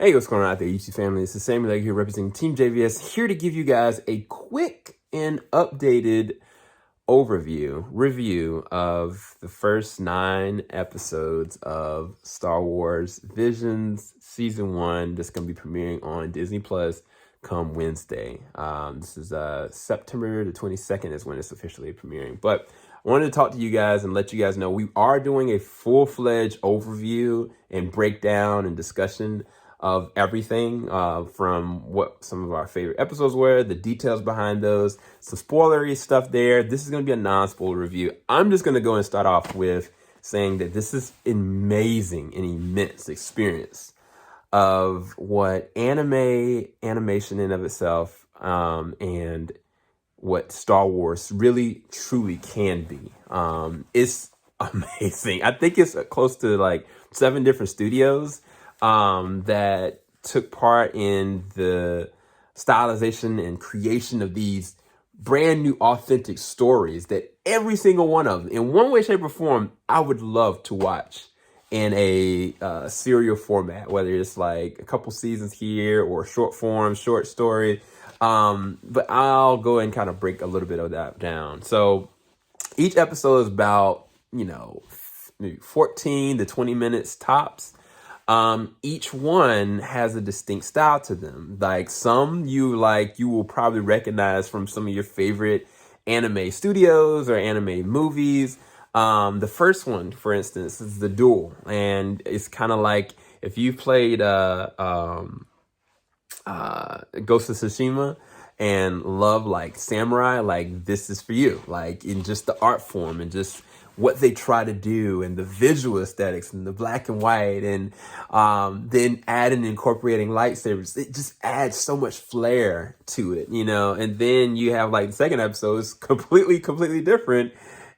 Hey, what's going on out there, YouTube family? It's the Samuel Leg here representing Team JVS, here to give you guys a quick and updated review of the first 9 episodes of Star Wars Visions Season 1 that's going to be premiering on Disney Plus come Wednesday. This is September the 22nd is when it's officially premiering. But I wanted to talk to you guys and let you guys know we are doing a full-fledged overview and breakdown and discussion of everything from what some of our favorite episodes were, the details behind those, some spoilery stuff there. This is going to be a non-spoiler review. I'm just going to go and start off with saying that this is an amazing and immense experience of what animation in of itself and what Star Wars really truly can be. It's amazing. I think it's close to like 7 different studios that took part in the stylization and creation of these brand new authentic stories that every single one of them, in one way, shape, or form, I would love to watch in a serial format, whether it's like a couple seasons here or short form, short story. But I'll go and kind of break a little bit of that down. So each episode is about, maybe 14 to 20 minutes tops. Each one has a distinct style to them. Like some you will probably recognize from some of your favorite anime studios or anime movies. The first one, for instance, is The Duel, and it's kind of like if you played Ghost of Tsushima and love like samurai, like this is for you. Like in just the art form and just what they try to do and the visual aesthetics and the black and white and then adding and incorporating lightsabers, it just adds so much flair to it, and then you have like the second episode is completely different.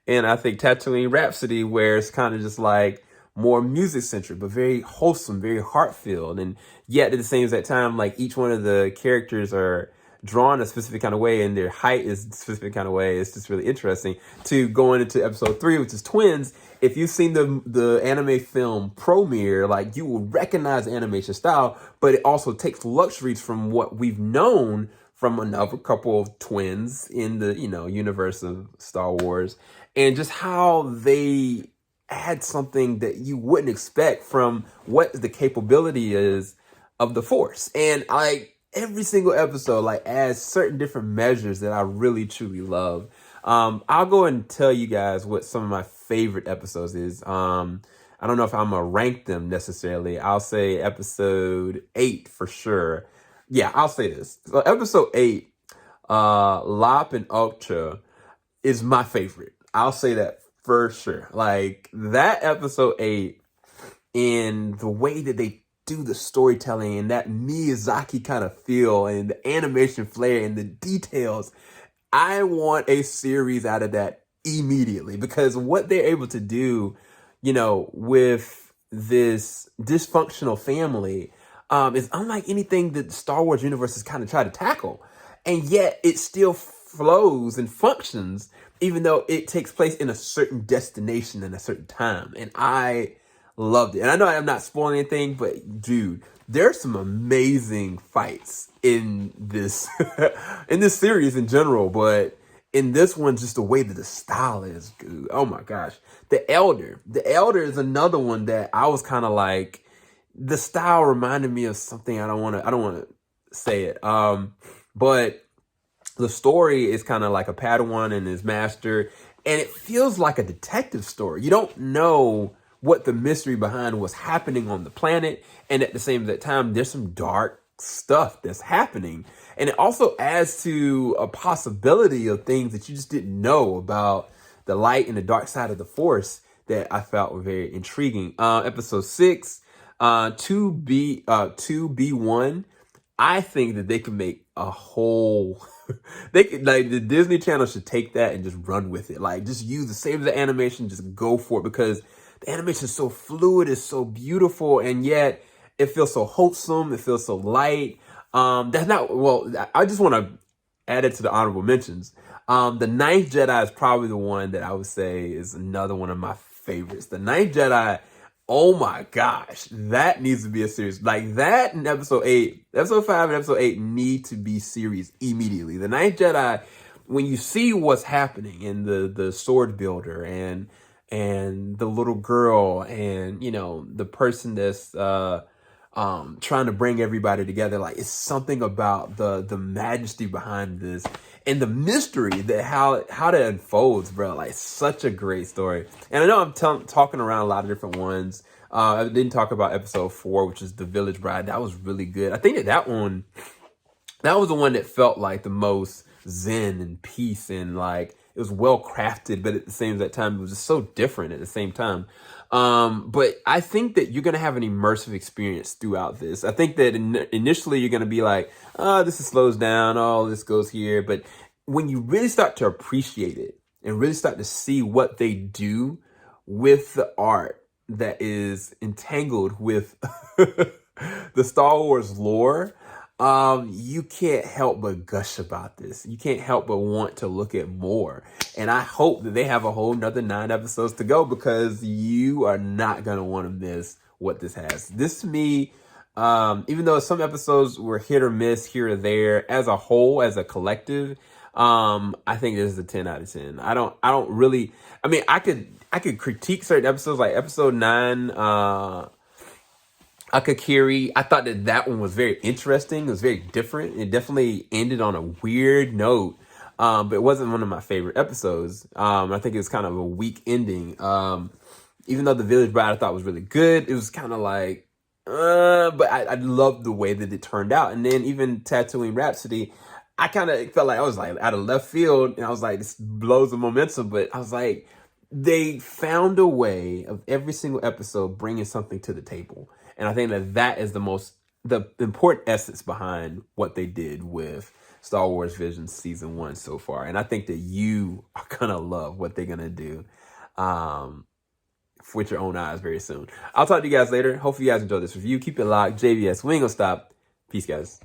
And I think Tatooine Rhapsody, where it's kind of just like more music centric, but very wholesome, very heart-filled. And yet at the same time, like each one of the characters are drawn a specific kind of way and their height is a specific kind of way. It's just really interesting. To going into episode 3, which is Twins, if you've seen the anime film premiere, like you will recognize the animation style, but it also takes luxuries from what we've known from another couple of twins in the universe of Star Wars, and just how they add something that you wouldn't expect from what the capability is of the Force. And every single episode adds certain different measures that I really truly love. I'll go and tell you guys what some of my favorite episodes is. I don't know if I'm gonna rank them necessarily. I'll say episode 8 for sure. Yeah, I'll say this. So episode 8, Lop and Ultra, is my favorite. I'll say that for sure. Like that episode 8, in the way that they do the storytelling and that Miyazaki kind of feel and the animation flair and the details, I want a series out of that immediately, because what they're able to do, with this dysfunctional family is unlike anything that the Star Wars universe has kind of tried to tackle. And yet it still flows and functions, even though it takes place in a certain destination and a certain time. And I loved it. And I know I'm not spoiling anything, but dude, there's some amazing fights in this in this series in general, but in this one, just the way that the style is, dude. Oh my gosh. The Elder is another one that I was kind of like, the style reminded me of something. I don't want to say it. But the story is kind of like a Padawan and his master, and it feels like a detective story. You don't know what the mystery behind what's happening on the planet, and at the same time, there's some dark stuff that's happening, and it also adds to a possibility of things that you just didn't know about the light and the dark side of the Force that I felt were very intriguing. Episode 6, 2B1. I think that they could make a whole they could, the Disney Channel should take that and just run with it. Like just use the same as the animation, just go for it, because the animation is so fluid, it's so beautiful, and yet it feels so wholesome, it feels so light. That's not, well, I just want to add it to the honorable mentions. The Ninth Jedi is probably the one that I would say is another one of my favorites. The Ninth Jedi Oh my gosh, that needs to be a series. Like that in episode 5 and episode 8 need to be series immediately. The Ninth Jedi, when you see what's happening in the sword builder and the little girl and the person that's trying to bring everybody together, like it's something about the majesty behind this and the mystery that how that unfolds, bro. Like such a great story. And I know I'm talking around a lot of different ones. I didn't talk about episode 4, which is the Village Bride. That was really good. I think that was the one that felt like the most zen and peace, and like it was well crafted, but at the same time it was just so different at the same time. But I think that you're gonna have an immersive experience throughout this. I think that initially you're gonna be like, oh, this slows down, oh, this goes here. But when you really start to appreciate it and really start to see what they do with the art that is entangled with the Star Wars lore, you can't help but gush about this. You can't help but want to look at more. And I hope that they have a whole nother 9 episodes to go, because you are not going to want to miss what this has. This to me, even though some episodes were hit or miss here or there, as a whole, as a collective, I think this is a 10 out of 10. I don't really, I mean, I could critique certain episodes, like episode 9, Akakiri. I thought that one was very interesting. It was very different. It definitely ended on a weird note, but it wasn't one of my favorite episodes. I think it was kind of a weak ending. Even though the Village Bride I thought was really good, it was kind of like, but I loved the way that it turned out. And then even Tatooine Rhapsody, I kind of felt like I was like out of left field, and I was like, this blows the momentum. But I was like, they found a way of every single episode bringing something to the table. And I think that is the important essence behind what they did with Star Wars Visions Season 1 so far. And I think that you are going to love what they're going to do with your own eyes very soon. I'll talk to you guys later. Hopefully you guys enjoyed this review. Keep it locked. JVS, we ain't going to stop. Peace, guys.